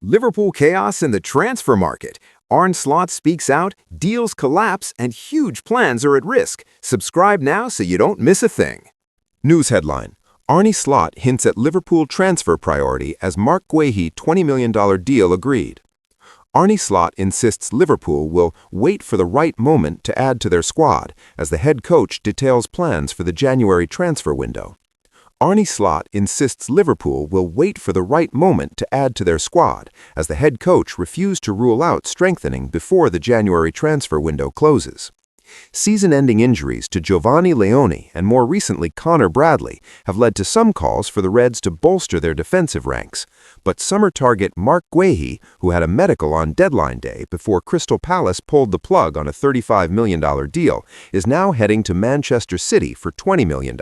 Liverpool chaos in the transfer market. Arne Slot speaks out, deals collapse, and huge plans are at risk. Subscribe now so you don't miss a thing. News headline: Arne Slot hints at Liverpool transfer priority as Marc Guehi $20 million deal agreed. Arne Slot insists Liverpool will wait for the right moment to add to their squad as the head coach details plans for the January transfer window. Arne Slot insists Liverpool will wait for the right moment to add to their squad as the head coach refused to rule out strengthening before the January transfer window closes. Season-ending injuries to Giovanni Leone and more recently Connor Bradley have led to some calls for the Reds to bolster their defensive ranks, but summer target Marc Guehi, who had a medical on deadline day before Crystal Palace pulled the plug on a $35 million deal, is now heading to Manchester City for $20 million.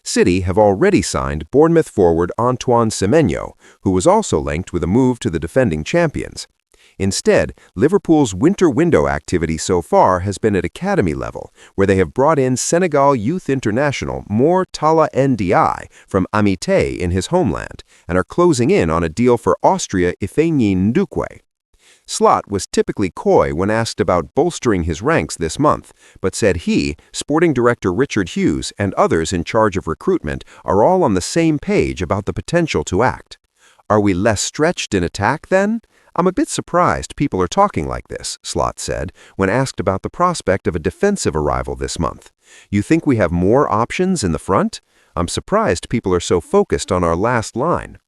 City have already signed Bournemouth forward Antoine Semenyo, who was also linked with a move to the defending champions. Instead, Liverpool's winter window activity so far has been at academy level, where they have brought in Senegal youth international Mor Talla Ndi from Amite in his homeland, and are closing in on a deal for Austria Ifeanyi Ndukwe. Slot was typically coy when asked about bolstering his ranks this month, but said he, sporting director Richard Hughes, and others in charge of recruitment are all on the same page about the potential to act. Are we less stretched in attack then? I'm a bit surprised people are talking like this, Slot said, when asked about the prospect of a defensive arrival this month. You think we have more options in the front? I'm surprised people are so focused on our last line.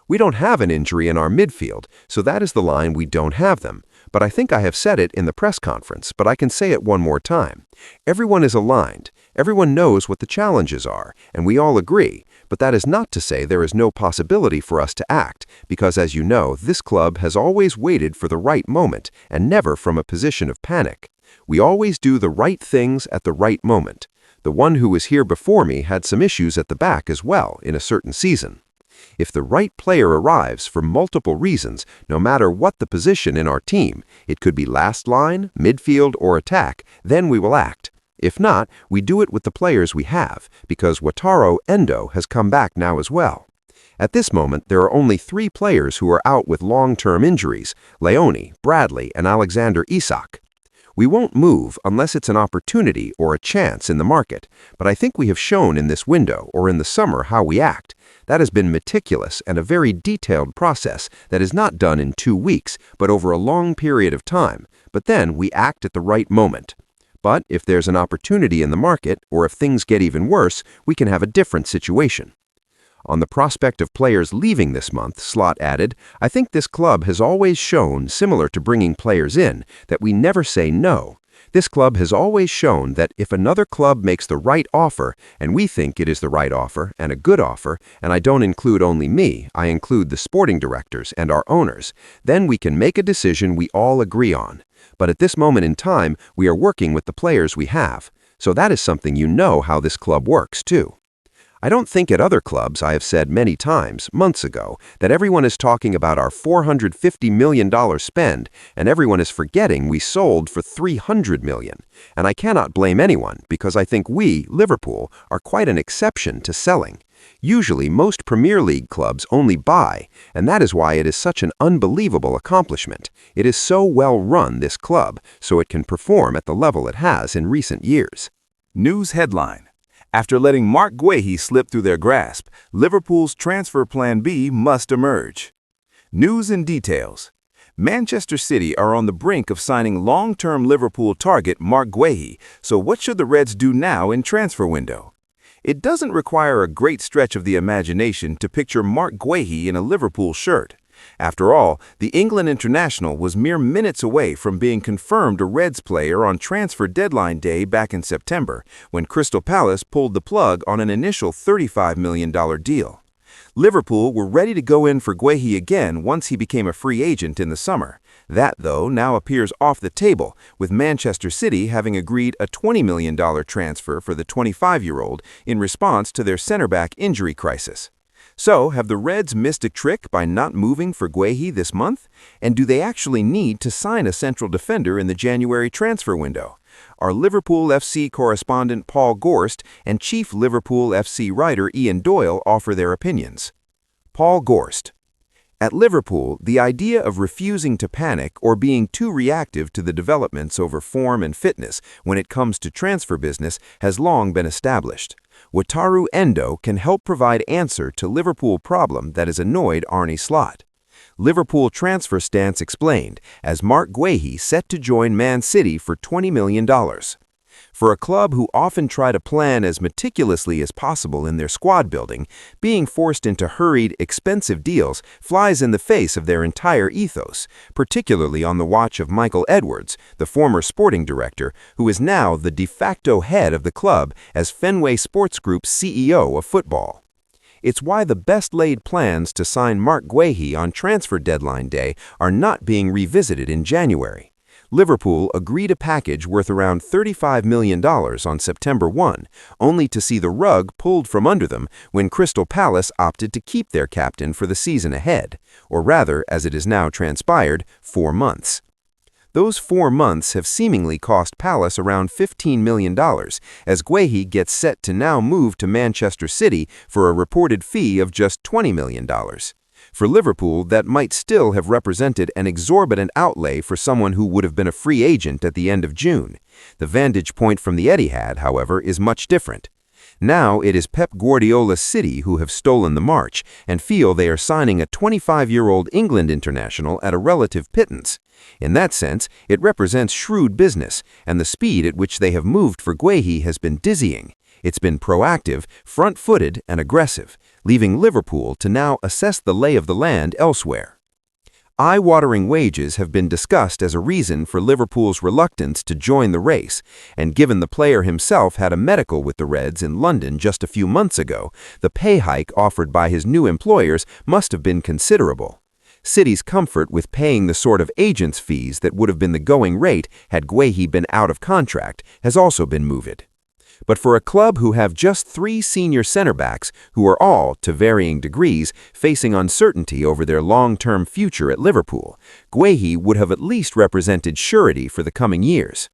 We don't have an injury in our midfield, so that is the line we don't have them. But I think I have said it in the press conference, but I can say it one more time. Everyone is aligned. Everyone knows what the challenges are, and we all agree. But that is not to say there is no possibility for us to act, because as you know, this club has always waited for the right moment, and never from a position of panic. We always do the right things at the right moment. The one who was here before me had some issues at the back as well in a certain season. If the right player arrives for multiple reasons, no matter what the position in our team, it could be last line, midfield, or attack, then we will act. If not, we do it with the players we have, because Wataru Endo has come back now as well. At this moment, there are only 3 players who are out with long-term injuries: Leone, Bradley, and Alexander Isak. We won't move unless it's an opportunity or a chance in the market, but I think we have shown in this window or in the summer how we act. That has been meticulous and a very detailed process that is not done in 2 weeks, but over a long period of time, but then we act at the right moment. But if there's an opportunity in the market, or if things get even worse, we can have a different situation. On the prospect of players leaving this month, Slot added, I think this club has always shown, similar to bringing players in, that we never say no. This club has always shown that if another club makes the right offer, and we think it is the right offer and a good offer, and I don't include only me, I include the sporting directors and our owners, then we can make a decision we all agree on. But at this moment in time, we are working with the players we have. So that is something you know how this club works too. I don't think at other clubs I have said many times, months ago, that everyone is talking about our $450 million spend, and everyone is forgetting we sold for $300 million. And I cannot blame anyone, because I think we, Liverpool, are quite an exception to selling. Usually, most Premier League clubs only buy, and that is why it is such an unbelievable accomplishment. It is so well run, this club, so it can perform at the level it has in recent years. News headline: after letting Marc Guéhi slip through their grasp, Liverpool's transfer plan B must emerge. News and details: Manchester City are on the brink of signing long-term Liverpool target Marc Guéhi, so what should the Reds do now in transfer window? It doesn't require a great stretch of the imagination to picture Marc Guéhi in a Liverpool shirt. After all, the England international was mere minutes away from being confirmed a Reds player on transfer deadline day back in September, when Crystal Palace pulled the plug on an initial $35 million deal. Liverpool were ready to go in for Guéhi again once he became a free agent in the summer. That, though, now appears off the table, with Manchester City having agreed a $20 million transfer for the 25-year-old in response to their center-back injury crisis. So, have the Reds missed a trick by not moving for Guéhi this month? And do they actually need to sign a central defender in the January transfer window? Our Liverpool FC correspondent Paul Gorst and chief Liverpool FC writer Ian Doyle offer their opinions. Paul Gorst: At Liverpool, the idea of refusing to panic or being too reactive to the developments over form and fitness when it comes to transfer business has long been established. Wataru Endo can help provide answer to Liverpool problem that has annoyed Arne Slot. Liverpool transfer stance explained, as Marc Guéhi set to join Man City for $20 million. For a club who often try to plan as meticulously as possible in their squad building, being forced into hurried, expensive deals flies in the face of their entire ethos, particularly on the watch of Michael Edwards, the former sporting director, who is now the de facto head of the club as Fenway Sports Group's CEO of football. It's why the best-laid plans to sign Marc Guéhi on transfer deadline day are not being revisited in January. Liverpool agreed a package worth around $35 million on September 1, only to see the rug pulled from under them when Crystal Palace opted to keep their captain for the season ahead, or rather, as it is now transpired, 4 months. Those 4 months have seemingly cost Palace around $15 million, as Guéhi gets set to now move to Manchester City for a reported fee of just $20 million. For Liverpool, that might still have represented an exorbitant outlay for someone who would have been a free agent at the end of June. The vantage point from the Etihad, however, is much different. Now it is Pep Guardiola's City who have stolen the march and feel they are signing a 25-year-old England international at a relative pittance. In that sense, it represents shrewd business, and the speed at which they have moved for Guéhi has been dizzying. It's been proactive, front-footed, and aggressive, leaving Liverpool to now assess the lay of the land elsewhere. Eye-watering wages have been discussed as a reason for Liverpool's reluctance to join the race, and given the player himself had a medical with the Reds in London just a few months ago, the pay hike offered by his new employers must have been considerable. City's comfort with paying the sort of agent's fees that would have been the going rate had Guéhi been out of contract has also been moved. But for a club who have just 3 senior center-backs who are all, to varying degrees, facing uncertainty over their long-term future at Liverpool, Guéhi would have at least represented surety for the coming years.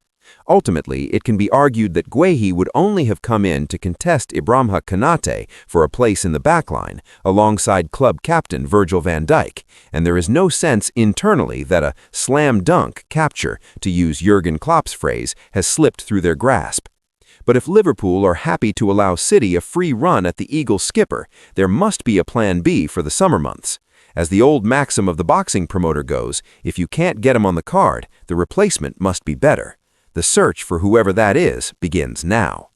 Ultimately, it can be argued that Guéhi would only have come in to contest Ibrahima Konate for a place in the backline, alongside club captain Virgil van Dijk, and there is no sense internally that a slam-dunk capture, to use Jurgen Klopp's phrase, has slipped through their grasp. But if Liverpool are happy to allow City a free run at the Eagles skipper, there must be a plan B for the summer months. As the old maxim of the boxing promoter goes, if you can't get him on the card, the replacement must be better. The search for whoever that is begins now.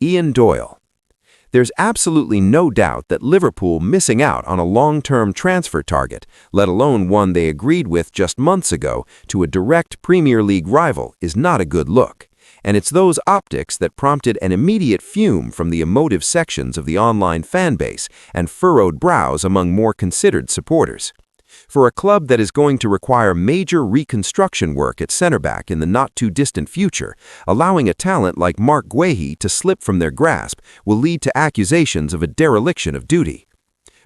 Ian Doyle. There's absolutely no doubt that Liverpool missing out on a long-term transfer target, let alone one they agreed with just months ago, to a direct Premier League rival is not a good look. And it's those optics that prompted an immediate fume from the emotive sections of the online fanbase and furrowed brows among more considered supporters. For a club that is going to require major reconstruction work at center-back in the not-too-distant future, allowing a talent like Marc Guéhi to slip from their grasp will lead to accusations of a dereliction of duty.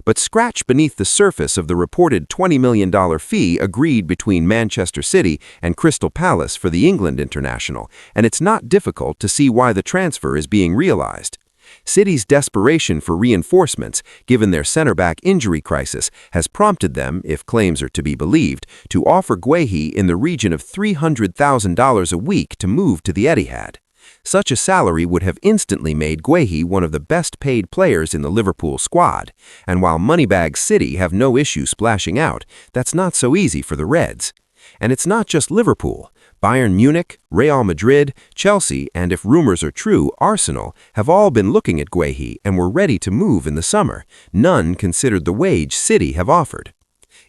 But scratch beneath the surface of the reported $20 million fee agreed between Manchester City and Crystal Palace for the England international, and it's not difficult to see why the transfer is being realized. City's desperation for reinforcements, given their center-back injury crisis, has prompted them, if claims are to be believed, to offer Guéhi in the region of $300,000 a week to move to the Etihad. Such a salary would have instantly made Guéhi one of the best-paid players in the Liverpool squad, and while Moneybag City have no issue splashing out, that's not so easy for the Reds. And it's not just Liverpool. Bayern Munich, Real Madrid, Chelsea, and if rumors are true, Arsenal, have all been looking at Guéhi and were ready to move in the summer. None considered the wage City have offered.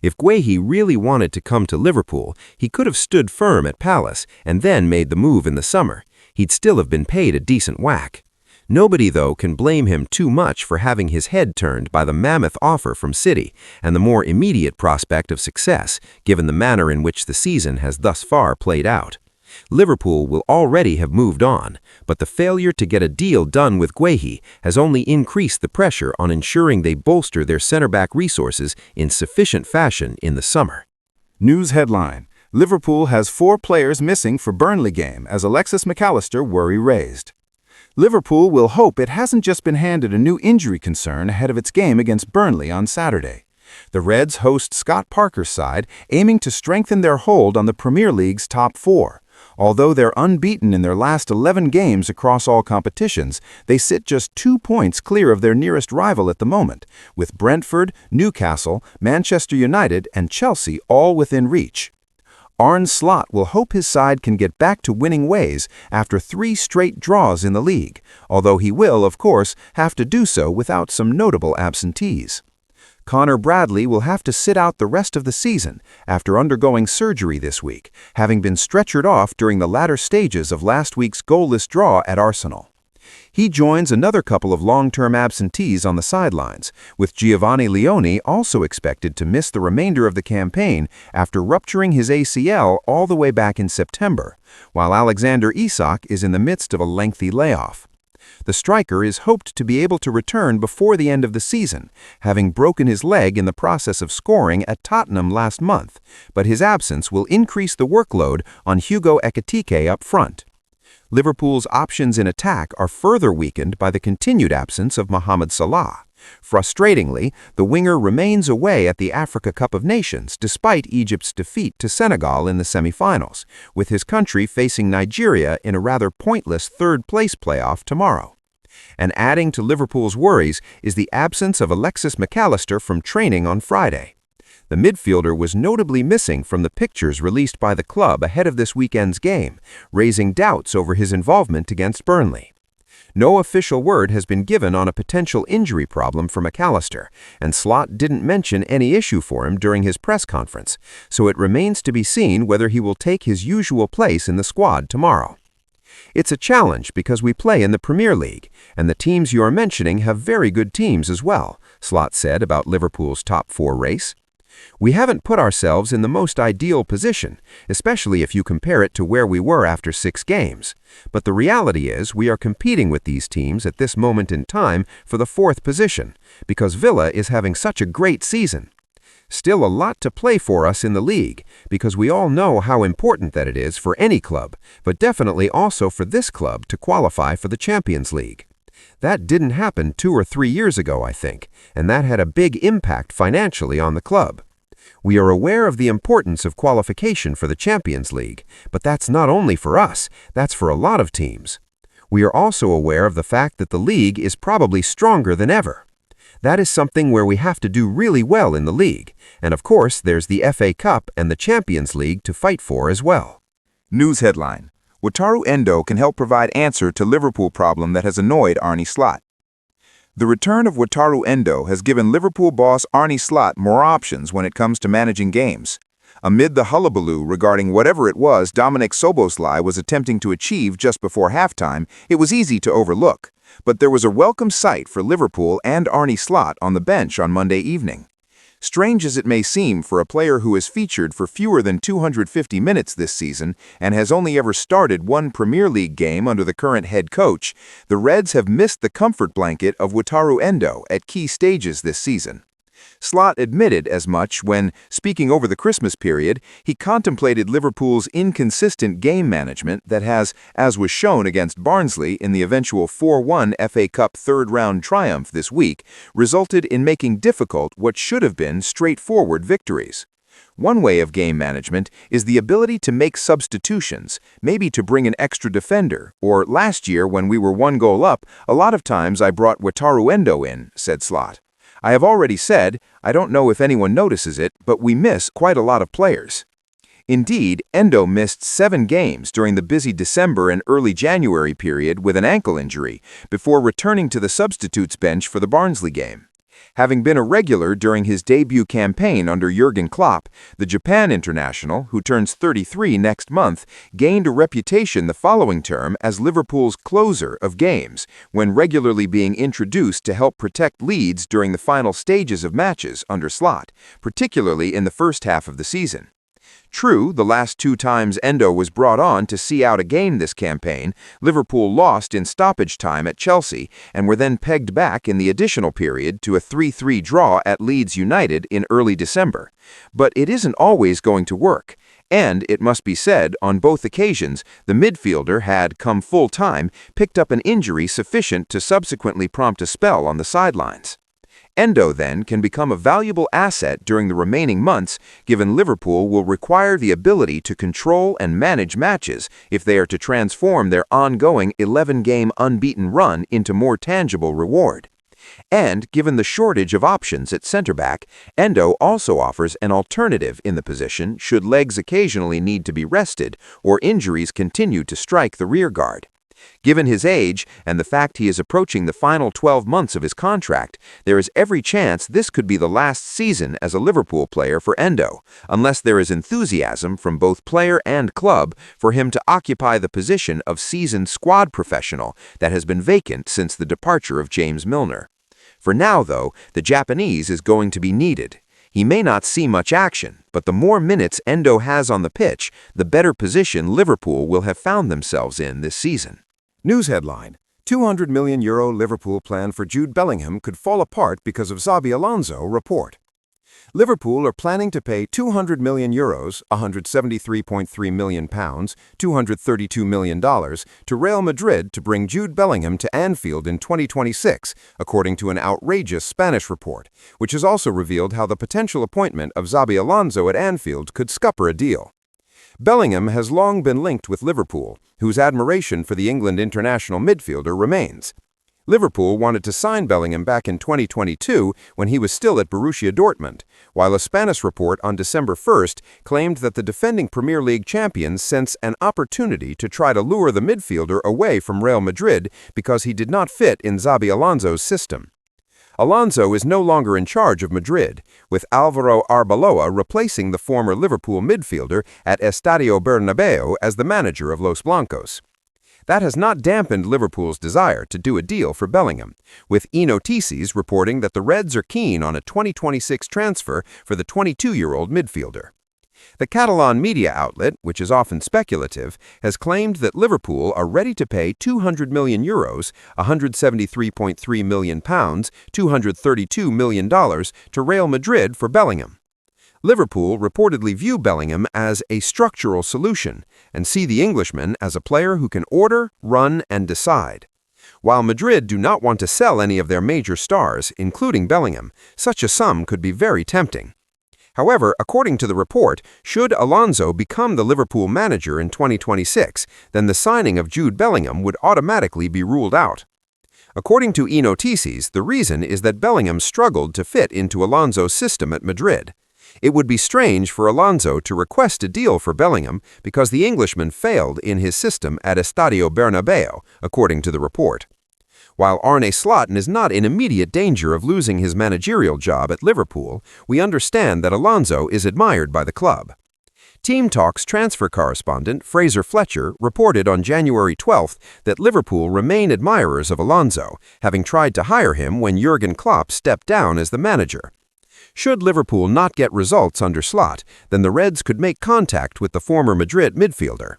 If Guéhi really wanted to come to Liverpool, he could have stood firm at Palace and then made the move in the summer. He'd still have been paid a decent whack. Nobody, though, can blame him too much for having his head turned by the mammoth offer from City and the more immediate prospect of success, given the manner in which the season has thus far played out. Liverpool will already have moved on, but the failure to get a deal done with Guéhi has only increased the pressure on ensuring they bolster their center-back resources in sufficient fashion in the summer. News headline: Liverpool has 4 players missing for Burnley game as Alexis Mac Allister worry raised. Liverpool will hope it hasn't just been handed a new injury concern ahead of its game against Burnley on Saturday. The Reds host Scott Parker's side, aiming to strengthen their hold on the Premier League's top four. Although they're unbeaten in their last 11 games across all competitions, they sit just 2 points clear of their nearest rival at the moment, with Brentford, Newcastle, Manchester United, and Chelsea all within reach. Arne Slot will hope his side can get back to winning ways after 3 straight draws in the league, although he will, of course, have to do so without some notable absentees. Connor Bradley will have to sit out the rest of the season after undergoing surgery this week, having been stretchered off during the latter stages of last week's goalless draw at Arsenal. He joins another couple of long-term absentees on the sidelines, with Giovanni Leone also expected to miss the remainder of the campaign after rupturing his ACL all the way back in September, while Alexander Isak is in the midst of a lengthy layoff. The striker is hoped to be able to return before the end of the season, having broken his leg in the process of scoring at Tottenham last month, but his absence will increase the workload on Hugo Ekitike up front. Liverpool's options in attack are further weakened by the continued absence of Mohamed Salah. Frustratingly, the winger remains away at the Africa Cup of Nations despite Egypt's defeat to Senegal in the semi-finals, with his country facing Nigeria in a rather pointless third-place playoff tomorrow. And adding to Liverpool's worries is the absence of Alexis Mac Allister from training on Friday. The midfielder was notably missing from the pictures released by the club ahead of this weekend's game, raising doubts over his involvement against Burnley. No official word has been given on a potential injury problem for Mac Allister, and Slot didn't mention any issue for him during his press conference, so it remains to be seen whether he will take his usual place in the squad tomorrow. It's a challenge because we play in the Premier League, and the teams you are mentioning have very good teams as well, Slot said about Liverpool's top 4 race. We haven't put ourselves in the most ideal position, especially if you compare it to where we were after 6 games. But the reality is we are competing with these teams at this moment in time for the 4th position, because Villa is having such a great season. Still a lot to play for us in the league, because we all know how important that it is for any club, but definitely also for this club to qualify for the Champions League. That didn't happen 2 or 3 years ago, I think, and that had a big impact financially on the club. We are aware of the importance of qualification for the Champions League, but that's not only for us, that's for a lot of teams. We are also aware of the fact that the league is probably stronger than ever. That is something where we have to do really well in the league, and of course there's the FA Cup and the Champions League to fight for as well. News headline: Wataru Endo can help provide answer to Liverpool problem that has annoyed Arne Slot. The return of Wataru Endo has given Liverpool boss Arne Slot more options when it comes to managing games. Amid the hullabaloo regarding whatever it was Dominic Szoboszlai was attempting to achieve just before halftime, it was easy to overlook. But there was a welcome sight for Liverpool and Arne Slot on the bench on Monday evening. Strange as it may seem for a player who has featured for fewer than 250 minutes this season and has only ever started 1 Premier League game under the current head coach, the Reds have missed the comfort blanket of Wataru Endo at key stages this season. Slot admitted as much when, speaking over the Christmas period, he contemplated Liverpool's inconsistent game management that has, as was shown against Barnsley in the eventual 4-1 FA Cup third-round triumph this week, resulted in making difficult what should have been straightforward victories. One way of game management is the ability to make substitutions, maybe to bring an extra defender, or last year when we were 1 goal up, a lot of times I brought Wataru Endo in, said Slot. I have already said, I don't know if anyone notices it, but we miss quite a lot of players. Indeed, Endo missed 7 games during the busy December and early January period with an ankle injury, before returning to the substitutes bench for the Barnsley game. Having been a regular during his debut campaign under Jurgen Klopp, the Japan international, who turns 33 next month, gained a reputation the following term as Liverpool's closer of games, when regularly being introduced to help protect leads during the final stages of matches under Slot, particularly in the first half of the season. True, the last 2 times Endo was brought on to see out a game this campaign, Liverpool lost in stoppage time at Chelsea and were then pegged back in the additional period to a 3-3 draw at Leeds United in early December. But it isn't always going to work. And, it must be said, on both occasions, the midfielder had, come full time, picked up an injury sufficient to subsequently prompt a spell on the sidelines. Endo, then, can become a valuable asset during the remaining months, given Liverpool will require the ability to control and manage matches if they are to transform their ongoing 11-game unbeaten run into more tangible reward. And, given the shortage of options at center-back, Endo also offers an alternative in the position should legs occasionally need to be rested or injuries continue to strike the rearguard. Given his age and the fact he is approaching the final 12 months of his contract, there is every chance this could be the last season as a Liverpool player for Endo, unless there is enthusiasm from both player and club for him to occupy the position of seasoned squad professional that has been vacant since the departure of James Milner. For now, though, the Japanese is going to be needed. He may not see much action, but the more minutes Endo has on the pitch, the better position Liverpool will have found themselves in this season. News headline: €200 million Liverpool plan for Jude Bellingham could fall apart because of Xabi Alonso report. Liverpool are planning to pay €200 million, £173.3 million, $232 million, to Real Madrid to bring Jude Bellingham to Anfield in 2026, according to an outrageous Spanish report, which has also revealed how the potential appointment of Xabi Alonso at Anfield could scupper a deal. Bellingham has long been linked with Liverpool, whose admiration for the England international midfielder remains. Liverpool wanted to sign Bellingham back in 2022 when he was still at Borussia Dortmund, while a Spanish report on December 1st claimed that the defending Premier League champions sense an opportunity to try to lure the midfielder away from Real Madrid because he did not fit in Xabi Alonso's system. Alonso is no longer in charge of Madrid, with Álvaro Arbeloa replacing the former Liverpool midfielder at Estadio Bernabéu as the manager of Los Blancos. That has not dampened Liverpool's desire to do a deal for Bellingham, with Notícies reporting that the Reds are keen on a 2026 transfer for the 22-year-old midfielder. The Catalan media outlet, which is often speculative, has claimed that Liverpool are ready to pay €200 million, £173.3 million, $232 million, to Real Madrid for Bellingham. Liverpool reportedly view Bellingham as a structural solution and see the Englishman as a player who can order, run, and decide. While Madrid do not want to sell any of their major stars, including Bellingham, such a sum could be very tempting. However, according to the report, should Alonso become the Liverpool manager in 2026, then the signing of Jude Bellingham would automatically be ruled out. According to Notícies, the reason is that Bellingham struggled to fit into Alonso's system at Madrid. It would be strange for Alonso to request a deal for Bellingham because the Englishman failed in his system at Estadio Bernabéu, according to the report. While Arne Slot is not in immediate danger of losing his managerial job at Liverpool, we understand that Alonso is admired by the club. Team Talk's transfer correspondent, Fraser Fletcher, reported on January 12th that Liverpool remain admirers of Alonso, having tried to hire him when Jurgen Klopp stepped down as the manager. Should Liverpool not get results under Slot, then the Reds could make contact with the former Madrid midfielder.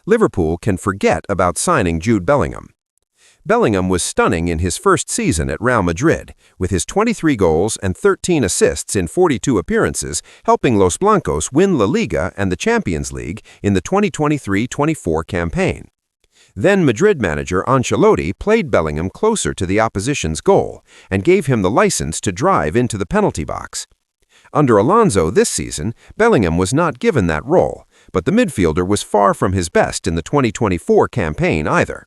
Liverpool can forget about signing Jude Bellingham. Bellingham was stunning in his first season at Real Madrid, with his 23 goals and 13 assists in 42 appearances, helping Los Blancos win La Liga and the Champions League in the 2023-24 campaign. Then Madrid manager Ancelotti played Bellingham closer to the opposition's goal and gave him the license to drive into the penalty box. Under Alonso this season, Bellingham was not given that role, but the midfielder was far from his best in the 2024 campaign either.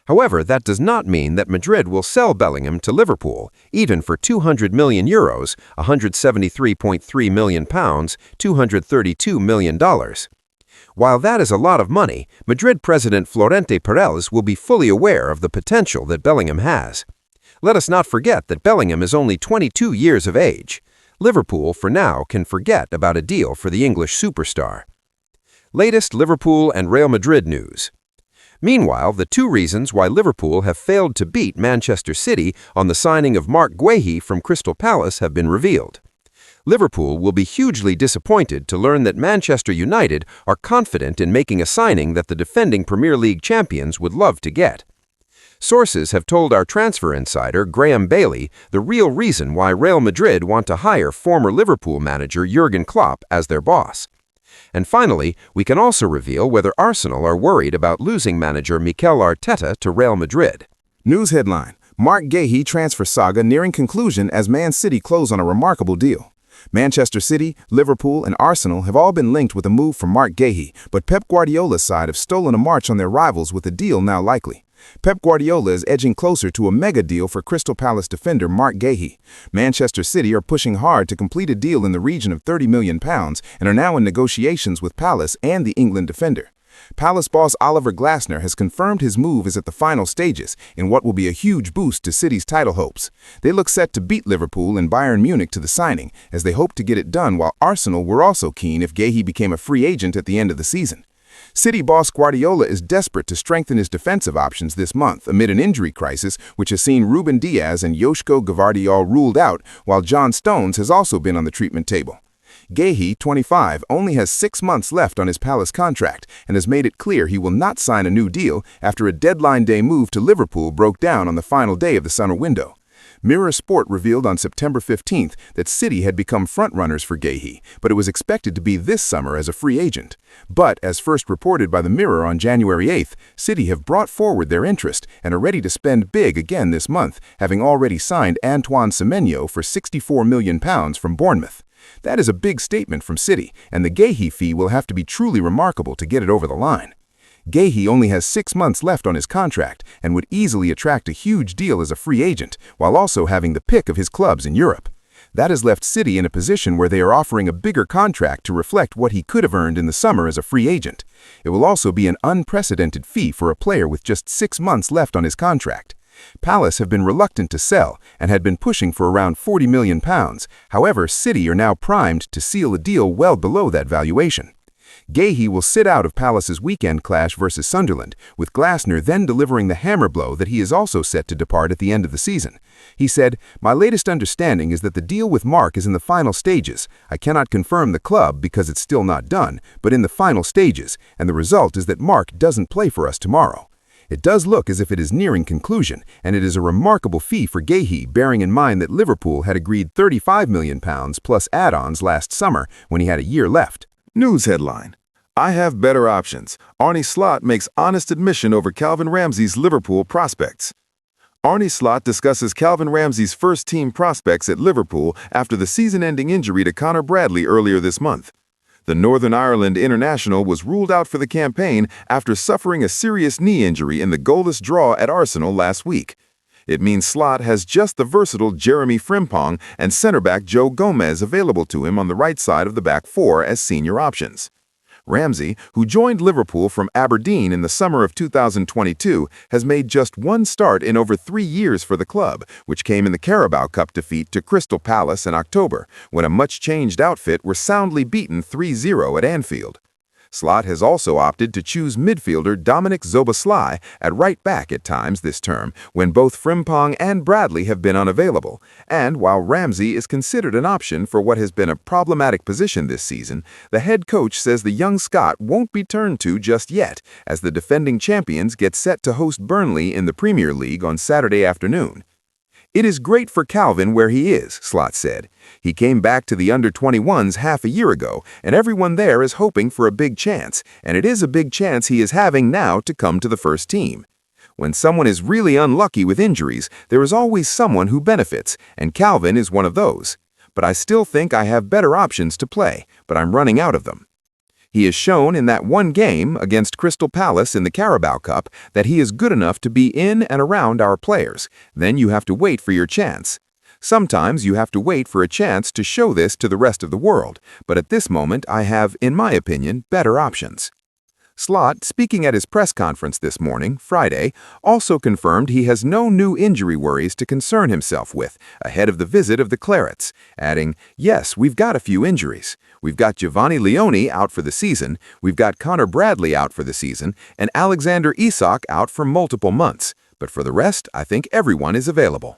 However, that does not mean that Madrid will sell Bellingham to Liverpool, even for €200 million, £173.3 million, $232 million. While that is a lot of money, Madrid president Florente Perez will be fully aware of the potential that Bellingham has. Let us not forget that Bellingham is only 22 years of age. Liverpool, for now, can forget about a deal for the English superstar. Latest Liverpool and Real Madrid news. Meanwhile, the two reasons why Liverpool have failed to beat Manchester City on the signing of Marc Guehi from Crystal Palace have been revealed. Liverpool will be hugely disappointed to learn that Manchester United are confident in making a signing that the defending Premier League champions would love to get. Sources have told our transfer insider, Graham Bailey, the real reason why Real Madrid want to hire former Liverpool manager Jurgen Klopp as their boss. And finally, we can also reveal whether Arsenal are worried about losing manager Mikel Arteta to Real Madrid. News headline: Marc Guehi transfer saga nearing conclusion as Man City close on a remarkable deal. Manchester City, Liverpool, and Arsenal have all been linked with a move from Marc Guehi, but Pep Guardiola's side have stolen a march on their rivals with a deal now likely. Pep Guardiola is edging closer to a mega deal for Crystal Palace defender Marc Guéhi. Manchester City are pushing hard to complete a deal in the region of £30 million and are now in negotiations with Palace and the England defender. Palace boss Oliver Glasner has confirmed his move is at the final stages in what will be a huge boost to City's title hopes. They look set to beat Liverpool and Bayern Munich to the signing, as they hope to get it done, while Arsenal were also keen if Guéhi became a free agent at the end of the season. City boss Guardiola is desperate to strengthen his defensive options this month amid an injury crisis which has seen Ruben Diaz and Joško Gvardiol ruled out, while John Stones has also been on the treatment table. Guehi, 25, only has 6 months left on his Palace contract and has made it clear he will not sign a new deal after a deadline day move to Liverpool broke down on the final day of the summer window. Mirror Sport revealed on September 15th that City had become frontrunners for Guehi, but it was expected to be this summer as a free agent. But, as first reported by the Mirror on January 8th, City have brought forward their interest and are ready to spend big again this month, having already signed Antoine Semenyo for £64 million from Bournemouth. That is a big statement from City, and the Guehi fee will have to be truly remarkable to get it over the line. Guehi only has 6 months left on his contract and would easily attract a huge deal as a free agent, while also having the pick of his clubs in Europe. That has left City in a position where they are offering a bigger contract to reflect what he could have earned in the summer as a free agent. It will also be an unprecedented fee for a player with just 6 months left on his contract. Palace have been reluctant to sell and had been pushing for around £40 million. However, City are now primed to seal a deal well below that valuation. Guehi will sit out of Palace's weekend clash versus Sunderland, with Glasner then delivering the hammer blow that he is also set to depart at the end of the season. He said, "My latest understanding is that the deal with Marc is in the final stages. I cannot confirm the club because it's still not done, but in the final stages, and the result is that Marc doesn't play for us tomorrow." It does look as if it is nearing conclusion, and it is a remarkable fee for Guehi, bearing in mind that Liverpool had agreed £35 million plus add-ons last summer when he had a year left. News headline: I have better options. Arne Slot makes honest admission over Calvin Ramsay's Liverpool prospects. Arne Slot discusses Calvin Ramsay's first-team prospects at Liverpool after the season-ending injury to Connor Bradley earlier this month. The Northern Ireland international was ruled out for the campaign after suffering a serious knee injury in the goalless draw at Arsenal last week. It means Slot has just the versatile Jeremy Frimpong and centre-back Joe Gomez available to him on the right side of the back four as senior options. Ramsay, who joined Liverpool from Aberdeen in the summer of 2022, has made just one start in over 3 years for the club, which came in the Carabao Cup defeat to Crystal Palace in October, when a much-changed outfit were soundly beaten 3-0 at Anfield. Slot has also opted to choose midfielder Dominic Szoboszlai at right back at times this term, when both Frimpong and Bradley have been unavailable. And while Ramsay is considered an option for what has been a problematic position this season, the head coach says the young Scot won't be turned to just yet, as the defending champions get set to host Burnley in the Premier League on Saturday afternoon. "It is great for Calvin where he is," Slot said. "He came back to the under-21s half a year ago, and everyone there is hoping for a big chance, and it is a big chance he is having now to come to the first team. When someone is really unlucky with injuries, there is always someone who benefits, and Calvin is one of those. But I still think I have better options to play, but I'm running out of them." He has shown in that one game against Crystal Palace in the Carabao Cup that he is good enough to be in and around our players. Then you have to wait for your chance. Sometimes you have to wait for a chance to show this to the rest of the world, but at this moment I have, in my opinion, better options. Slot, speaking at his press conference this morning, Friday, also confirmed he has no new injury worries to concern himself with ahead of the visit of the Clarets, adding, "Yes, we've got a few injuries. We've got Giovanni Leone out for the season, we've got Connor Bradley out for the season, and Alexander Isak out for multiple months. But for the rest, I think everyone is available."